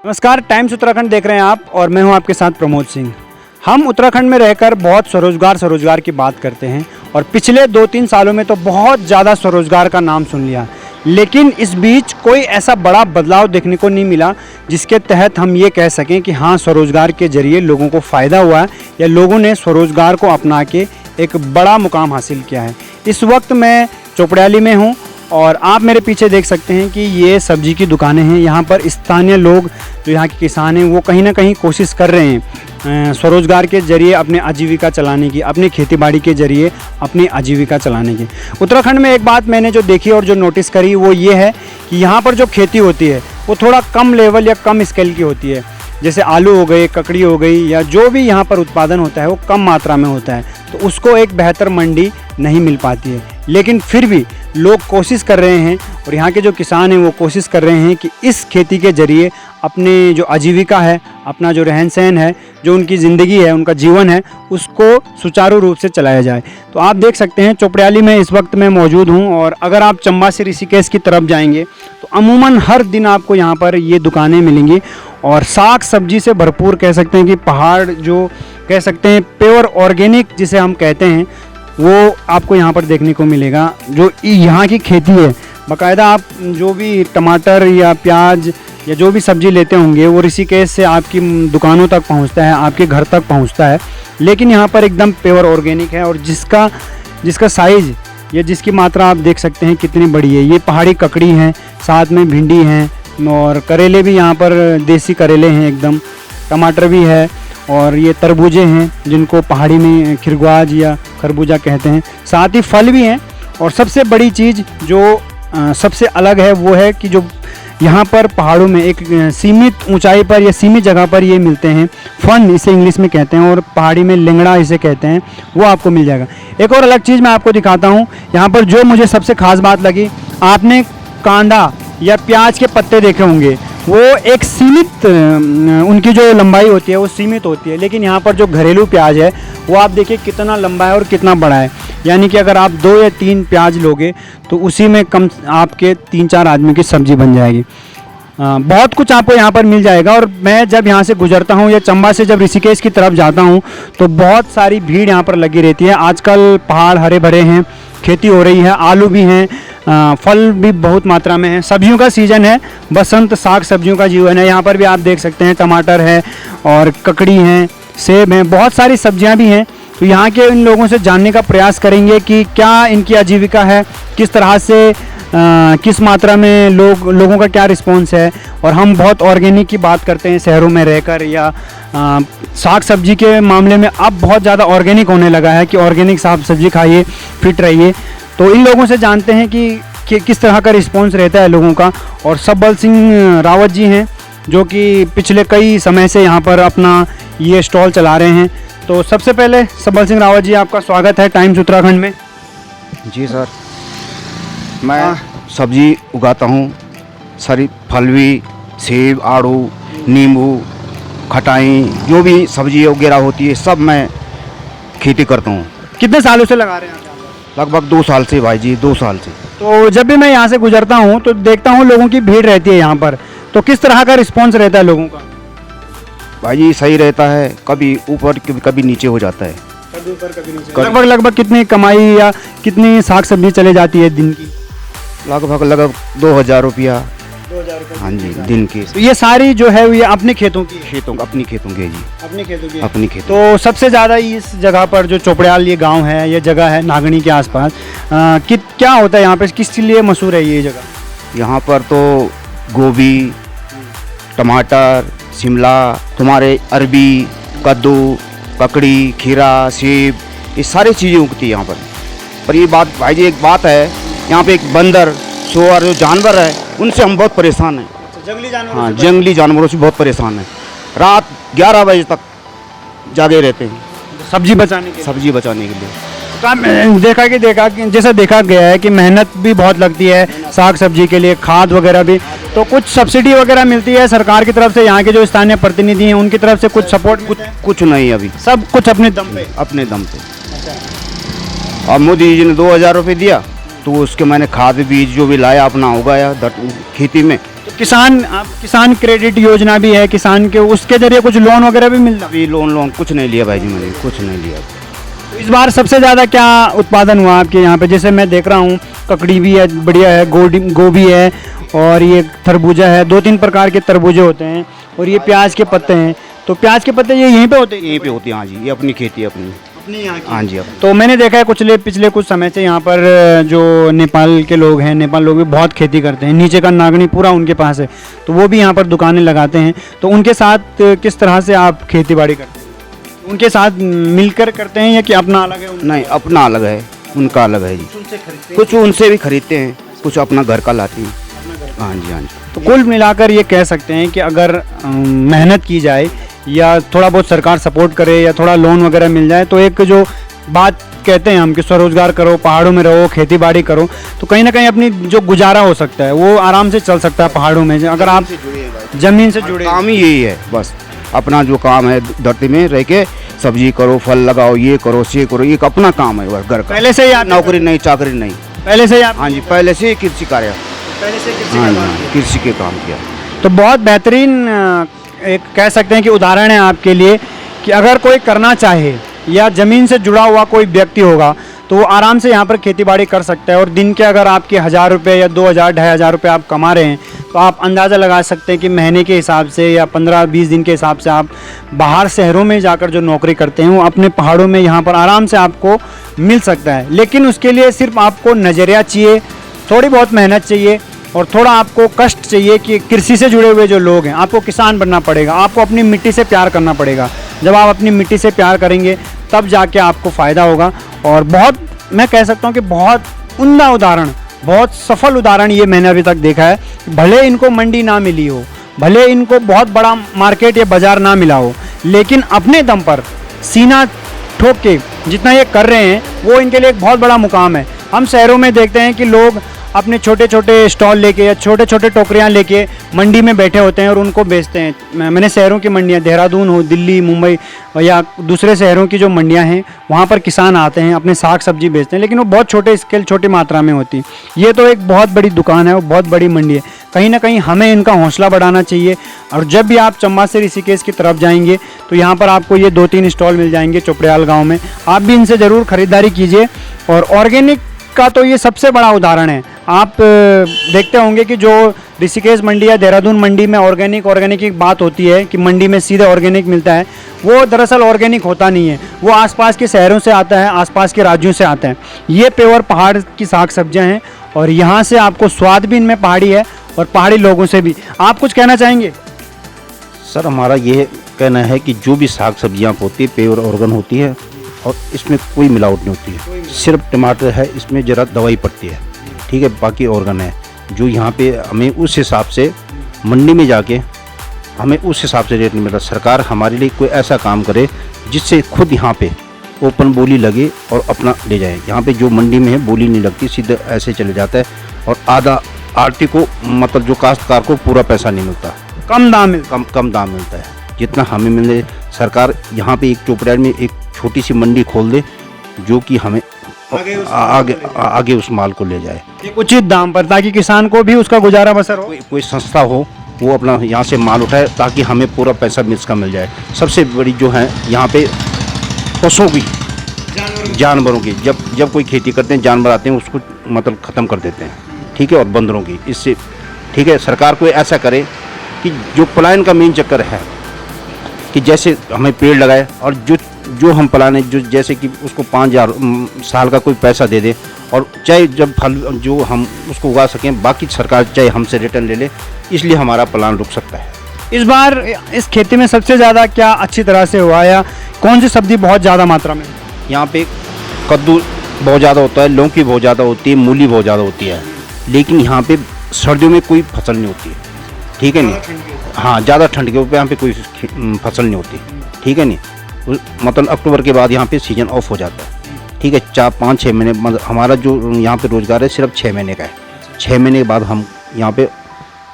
नमस्कार, टाइम्स उत्तराखंड देख रहे हैं आप और मैं हूं आपके साथ प्रमोद सिंह। हम उत्तराखंड में रहकर बहुत स्वरोजगार की बात करते हैं और पिछले 2-3 सालों में तो बहुत ज़्यादा स्वरोजगार का नाम सुन लिया, लेकिन इस बीच कोई ऐसा बड़ा बदलाव देखने को नहीं मिला जिसके तहत हम ये कह सकें कि हाँ, स्वरोजगार के ज़रिए लोगों को फ़ायदा हुआ है या लोगों ने स्वरोजगार को अपना के एक बड़ा मुकाम हासिल किया है। इस वक्त मैं चोपड़ियाली में हूँ और आप मेरे पीछे देख सकते हैं कि ये सब्जी की दुकानें हैं। यहाँ पर स्थानीय लोग जो यहाँ के किसान हैं वो कहीं ना कहीं कोशिश कर रहे हैं स्वरोजगार के ज़रिए अपने आजीविका चलाने की, अपनी खेतीबाड़ी के ज़रिए अपनी आजीविका चलाने की। उत्तराखंड में एक बात मैंने जो देखी और जो नोटिस करी वो ये है कि यहाँ पर जो खेती होती है वो थोड़ा कम लेवल या कम स्केल की होती है। जैसे आलू हो गए, ककड़ी हो गई या जो भी यहाँ पर उत्पादन होता है वो कम मात्रा में होता है, तो उसको एक बेहतर मंडी नहीं मिल पाती है। लेकिन फिर भी लोग कोशिश कर रहे हैं और यहाँ के जो किसान हैं वो कोशिश कर रहे हैं कि इस खेती के ज़रिए अपने जो आजीविका है, अपना जो रहन सहन है, जो उनकी ज़िंदगी है, उनका जीवन है, उसको सुचारू रूप से चलाया जाए। तो आप देख सकते हैं चोपड़ियाली में इस वक्त मैं मौजूद हूँ और अगर आप चंबा से ऋषिकेश की तरफ जाएंगे तो अमूमन हर दिन आपको यहाँ पर ये दुकानें मिलेंगी और साग सब्जी से भरपूर कह सकते हैं कि पहाड़ जो कह सकते हैं प्योर ऑर्गेनिक जिसे हम कहते हैं वो आपको यहाँ पर देखने को मिलेगा। जो यहाँ की खेती है, बाकायदा आप जो भी टमाटर या प्याज या जो भी सब्ज़ी लेते होंगे वो ऋषिकेश से आपकी दुकानों तक पहुँचता है, आपके घर तक पहुँचता है। लेकिन यहाँ पर एकदम प्योर ऑर्गेनिक है और जिसका साइज़ या जिसकी मात्रा आप देख सकते हैं कितनी बड़ी है। ये पहाड़ी ककड़ी हैं, साथ में भिंडी हैं और करेले भी यहाँ पर देसी करेले हैं एकदम, टमाटर भी है और ये तरबूजे हैं जिनको पहाड़ी में खिरगवाज या खरबूजा कहते हैं। साथ ही फल भी हैं और सबसे बड़ी चीज़ जो सबसे अलग है वो है कि जो यहाँ पर पहाड़ों में एक सीमित ऊंचाई पर या सीमित जगह पर ये मिलते हैं, फन इसे इंग्लिश में कहते हैं और पहाड़ी में लेंगड़ा इसे कहते हैं, वो आपको मिल जाएगा। एक और अलग चीज़ मैं आपको दिखाता हूँ यहाँ पर जो मुझे सबसे ख़ास बात लगी, आपने कांदा या प्याज के पत्ते देखे होंगे, वो एक सीमित उनकी जो लंबाई होती है वो सीमित होती है, लेकिन यहाँ पर जो घरेलू प्याज है वो आप देखिए कितना लंबा है और कितना बड़ा है। यानी कि अगर आप 2 या 3 प्याज लोगे तो उसी में कम आपके 3-4 आदमी की सब्ज़ी बन जाएगी। बहुत कुछ आपको यहाँ पर मिल जाएगा। और मैं जब यहाँ से गुजरता हूँ या चंबा से जब ऋषिकेश की तरफ जाता हूँ तो बहुत सारी भीड़ यहाँ पर लगी रहती है। आजकल पहाड़ हरे भरे हैं, खेती हो रही है, आलू भी हैं, फल भी बहुत मात्रा में है, सब्जियों का सीज़न है, बसंत साग सब्जियों का जीवन है। यहाँ पर भी आप देख सकते हैं टमाटर है और ककड़ी हैं, सेब हैं, बहुत सारी सब्जियाँ भी हैं। तो यहाँ के इन लोगों से जानने का प्रयास करेंगे कि क्या इनकी आजीविका है, किस तरह से किस मात्रा में लोगों का क्या रिस्पॉन्स है। और हम बहुत ऑर्गेनिक की बात करते हैं शहरों में रहकर या साग सब्जी के मामले में अब बहुत ज़्यादा ऑर्गेनिक होने लगा है कि ऑर्गेनिक साग सब्जी खाइए, फिट रहिए। तो इन लोगों से जानते हैं कि किस तरह का रिस्पॉन्स रहता है लोगों का। और सबल सिंह रावत जी हैं जो कि पिछले कई समय से यहाँ पर अपना ये स्टॉल चला रहे हैं। तो सबसे पहले सबल सिंह रावत जी, आपका स्वागत है टाइम्स उत्तराखंड में। जी सर, मैं सब्जी उगाता हूँ, सारी फल भी, सेब, आड़ू, नींबू, खटाई, जो भी सब्जी वगैरह होती है सब मैं खेती करता हूँ। कितने सालों से लगा रहे हैं आप? लगभग 2 साल से भाई जी, 2 साल से। तो जब भी मैं यहाँ से गुजरता हूँ तो देखता हूँ लोगों की भीड़ रहती है यहाँ पर, तो किस तरह का रिस्पॉन्स रहता है लोगों का? भाई जी सही रहता है, कभी ऊपर कभी नीचे हो जाता है। कभी ऊपर कभी नीचे। लगभग कितनी कमाई या कितनी साग सब्जी चले जाती है दिन की? लगभग 2000 रुपया। 2000 रुपये? हाँ जी, दिन की। तो ये सारी जो है ये अपने खेतों की? अपनी खेतों की जी। अपने खेतों की? अपनी खेतों। तो सबसे ज़्यादा इस जगह पर जो चोपड़ियाल ये गांव है, ये जगह है नागणी के आसपास, क्या होता है यहाँ पे, किस लिए मशहूर है ये जगह? यहाँ पर तो गोभी, टमाटर, शिमला, तुम्हारे अरबी, कद्दू, ककड़ी, खीरा, सेब, ये सारी चीज़ें उगती है यहाँ पर ये बात भाई जी, एक बात है, यहाँ पे एक बंदर, सुअर जो जानवर है उनसे हम बहुत परेशान हैं। जंगली जानवर? हाँ, जंगली जानवरों से बहुत परेशान हैं। रात 11 बजे तक जागे रहते हैं सब्जी बचाने के लिए। तो देखा कि जैसा देखा गया है कि मेहनत भी बहुत लगती है साग सब्जी के लिए, खाद वगैरह भी। तो कुछ सब्सिडी वगैरह मिलती है सरकार की तरफ से, यहाँ के जो स्थानीय प्रतिनिधि हैं उनकी तरफ से कुछ सपोर्ट? कुछ नहीं, अभी सब कुछ अपने दम पे? अपने दम पे। अब मोदी जी ने 2000 रुपये दिया तो उसके मैंने खाद बीज जो भी लाया अपना उगाया खेती में। किसान क्रेडिट योजना भी है किसान के, उसके जरिए कुछ लोन वगैरह भी मिलता है? अभी लोन कुछ नहीं लिया भाई जी, मैंने कुछ नहीं लिया। तो इस बार सबसे ज़्यादा क्या उत्पादन हुआ आपके यहाँ पे? जैसे मैं देख रहा हूँ ककड़ी भी है, बढ़िया है, गोभी है, और ये तरबूजा है, 2-3 प्रकार के तरबूजे होते हैं, और ये प्याज के पत्ते हैं। तो प्याज के पत्ते ये यहीं पे होते हैं? यहीं पे होती है, हाँ जी, ये अपनी खेती है अपनी यहाँ की? हाँ जी। तो मैंने देखा है पिछले कुछ समय से यहाँ पर जो नेपाल के लोग हैं, नेपाल लोग भी बहुत खेती करते हैं, नीचे का नागनी पूरा उनके पास है, तो वो भी यहाँ पर दुकानें लगाते हैं। तो उनके साथ किस तरह से आप खेती बाड़ी करते हैं? उनके साथ मिलकर करते हैं या कि अपना अलग है? नहीं, अपना अलग है, उनका अलग है जी। कुछ उनसे भी खरीदते हैं, कुछ अपना घर का लाते हैं। हाँ जी, हाँ जी। तो कुल मिलाकर ये कह सकते हैं कि अगर मेहनत की जाए या थोड़ा बहुत सरकार सपोर्ट करे या थोड़ा लोन वगैरह मिल जाए, तो एक जो बात कहते हैं हम कि स्वरोजगार करो, पहाड़ों में रहो, खेती बाड़ी करो, तो कहीं ना कहीं अपनी जो गुजारा हो सकता है वो आराम से चल सकता है पहाड़ों में, अगर आप ज़मीन से जुड़े। काम ही यही है बस, अपना जो काम है धरती में रह के सब्जी करो, फल लगाओ, ये करो, से करो, ये अपना काम है बस घर का। पहले से ही नौकरी नहीं, चाकरी नहीं, पहले से ही आप? हाँ जी, पहले से कृषि कार्य, पहले से हाँ जी, कृषि के काम किया। तो बहुत बेहतरीन एक कह सकते हैं कि उदाहरण है आपके लिए कि अगर कोई करना चाहे या ज़मीन से जुड़ा हुआ कोई व्यक्ति होगा तो वो आराम से यहाँ पर खेती बाड़ी कर सकता है। और दिन के अगर आपके 1000 रुपये या 2000 2500 रुपये आप कमा रहे हैं, तो आप अंदाज़ा लगा सकते हैं कि महीने के हिसाब से या 15-20 दिन के हिसाब से आप बाहर शहरों में जाकर जो नौकरी करते हैं वो अपने पहाड़ों में यहाँ पर आराम से आपको मिल सकता है। लेकिन उसके लिए सिर्फ आपको नज़रिया चाहिए, थोड़ी बहुत मेहनत चाहिए और थोड़ा आपको कष्ट चाहिए कि कृषि से जुड़े हुए जो लोग हैं, आपको किसान बनना पड़ेगा, आपको अपनी मिट्टी से प्यार करना पड़ेगा। जब आप अपनी मिट्टी से प्यार करेंगे तब जाके आपको फ़ायदा होगा। और बहुत, मैं कह सकता हूँ कि बहुत उम्दा उदाहरण, बहुत सफल उदाहरण ये मैंने अभी तक देखा है। भले इनको मंडी ना मिली हो, भले इनको बहुत बड़ा मार्केट या बाज़ार ना मिला हो, लेकिन अपने दम पर सीना ठोक के जितना ये कर रहे हैं वो इनके लिए एक बहुत बड़ा मुकाम है। हम शहरों में देखते हैं कि लोग अपने छोटे छोटे स्टॉल लेके या छोटे छोटे टोकरियाँ लेके मंडी में बैठे होते हैं और उनको बेचते हैं। मैंने शहरों की मंडियाँ, देहरादून हो, दिल्ली, मुंबई या दूसरे शहरों की जो मंडियाँ हैं वहाँ पर किसान आते हैं, अपने साग सब्जी बेचते हैं, लेकिन वो बहुत छोटे स्केल, छोटी मात्रा में होती है। ये तो एक बहुत बड़ी दुकान है, वो बहुत बड़ी मंडी है। कहीं ना कहीं हमें इनका हौसला बढ़ाना चाहिए। और जब भी आप चंबा से ऋषिकेश की तरफ जाएंगे तो यहाँ पर आपको ये 2-3 स्टॉल मिल जाएंगे चोपड़ियाल गाँव में, आप भी इनसे ज़रूर ख़रीदारी कीजिए। और ऑर्गेनिक का तो ये सबसे बड़ा उदाहरण है। आप देखते होंगे कि जो ऋषिकेश मंडी या देहरादून मंडी में ऑर्गेनिक की बात होती है कि मंडी में सीधे ऑर्गेनिक मिलता है, वो दरअसल ऑर्गेनिक होता नहीं है, वो आसपास के शहरों से आता है, आसपास के राज्यों से आता है। ये प्योर पहाड़ की साग सब्जियां हैं और यहाँ से आपको स्वाद भी इनमें पहाड़ी है और पहाड़ी लोगों से भी। आप कुछ कहना चाहेंगे? सर, हमारा ये कहना है कि जो भी साग सब्जियाँ होती है प्योर ऑर्गन होती है और इसमें कोई मिलावट नहीं होती है। सिर्फ टमाटर है, इसमें ज़रा दवाई पड़ती है, ठीक है, बाकी ऑर्गन है। जो यहाँ पे हमें उस हिसाब से मंडी में जाके हमें उस हिसाब से रेट नहीं मिलता। सरकार हमारे लिए कोई ऐसा काम करे जिससे खुद यहाँ पे ओपन बोली लगे और अपना ले जाए। यहाँ पे जो मंडी में है बोली नहीं लगती, सीधे ऐसे चले जाता है और आधा आरती को, मतलब जो काश्तकार को पूरा पैसा नहीं मिलता, कम दाम में, कम दाम मिलता है जितना हमें मिले। सरकार यहाँ पे एक चोपड़ियाल में एक छोटी सी मंडी खोल दे जो कि हमें आगे उस माल को ले जाए एक उचित दाम पर, ताकि किसान को भी उसका गुजारा बसर हो। कोई संस्था हो वो अपना यहाँ से माल उठाए ताकि हमें पूरा पैसा इसका मिल जाए। सबसे बड़ी जो है यहाँ पे पशुओं की, जानवरों की, जब कोई खेती करते हैं जानवर आते हैं उसको मतलब ख़त्म कर देते हैं, ठीक है, और बंदरों की। इससे ठीक है, सरकार को ऐसा करे कि जो पलायन का मेन चक्कर है कि जैसे हमें पेड़ लगाए और जो हम पलाने, जो जैसे कि उसको 5000 साल का कोई पैसा दे दे और चाहे जब फल जो हम उसको उगा सकें, बाकी सरकार चाहे हमसे रिटर्न ले ले, इसलिए हमारा प्लान रुक सकता है। इस बार इस खेती में सबसे ज़्यादा क्या अच्छी तरह से हुआ या कौन सी सब्जी बहुत ज़्यादा मात्रा में? यहाँ पे कद्दू बहुत ज़्यादा होता है, लौकी बहुत ज़्यादा होती है, मूली बहुत ज़्यादा होती है, लेकिन यहाँ पे सर्दियों में कोई फसल नहीं होती है, ठीक है नहीं। हाँ, ज़्यादा ठंड के ऊपर यहाँ पे कोई फसल नहीं होती, ठीक है नहीं। मतलब अक्टूबर के बाद यहाँ पे सीजन ऑफ हो जाता है, ठीक है। 4-5-6 महीने, मतलब हमारा जो यहाँ पे रोज़गार है सिर्फ 6 महीने का है। 6 महीने के बाद हम यहाँ पे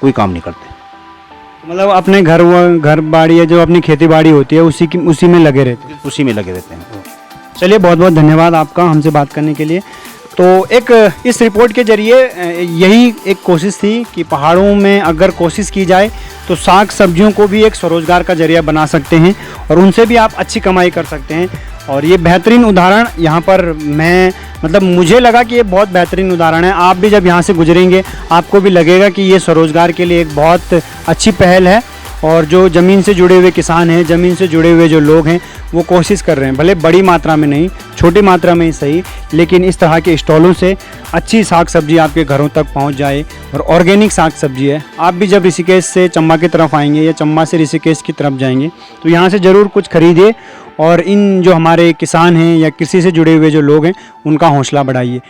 कोई काम नहीं करते। मतलब अपने घर बाड़ी या जो अपनी खेती बाड़ी होती है उसी में लगे रहते हैं। उसी में लगे रहते हैं। चलिए, बहुत बहुत धन्यवाद आपका हमसे बात करने के लिए। तो एक इस रिपोर्ट के जरिए यही एक कोशिश थी कि पहाड़ों में अगर कोशिश की जाए तो साग सब्जियों को भी एक स्वरोजगार का जरिया बना सकते हैं और उनसे भी आप अच्छी कमाई कर सकते हैं। और ये बेहतरीन उदाहरण यहाँ पर मैं मतलब मुझे लगा कि ये बहुत बेहतरीन उदाहरण है। आप भी जब यहाँ से गुजरेंगे आपको भी लगेगा कि ये स्वरोजगार के लिए एक बहुत अच्छी पहल है। और जो ज़मीन से जुड़े हुए किसान हैं, ज़मीन से जुड़े हुए जो लोग हैं, वो कोशिश कर रहे हैं, भले बड़ी मात्रा में नहीं, छोटी मात्रा में ही सही, लेकिन इस तरह के स्टॉलों से अच्छी साग सब्जी आपके घरों तक पहुंच जाए। और ऑर्गेनिक साग सब्जी है। आप भी जब ऋषिकेश से चंबा की तरफ आएंगे या चंबा से ऋषिकेश की तरफ जाएंगे तो यहाँ से ज़रूर कुछ खरीदिए और इन जो हमारे किसान हैं या कृषि से जुड़े हुए जो लोग हैं उनका हौसला बढ़ाइए।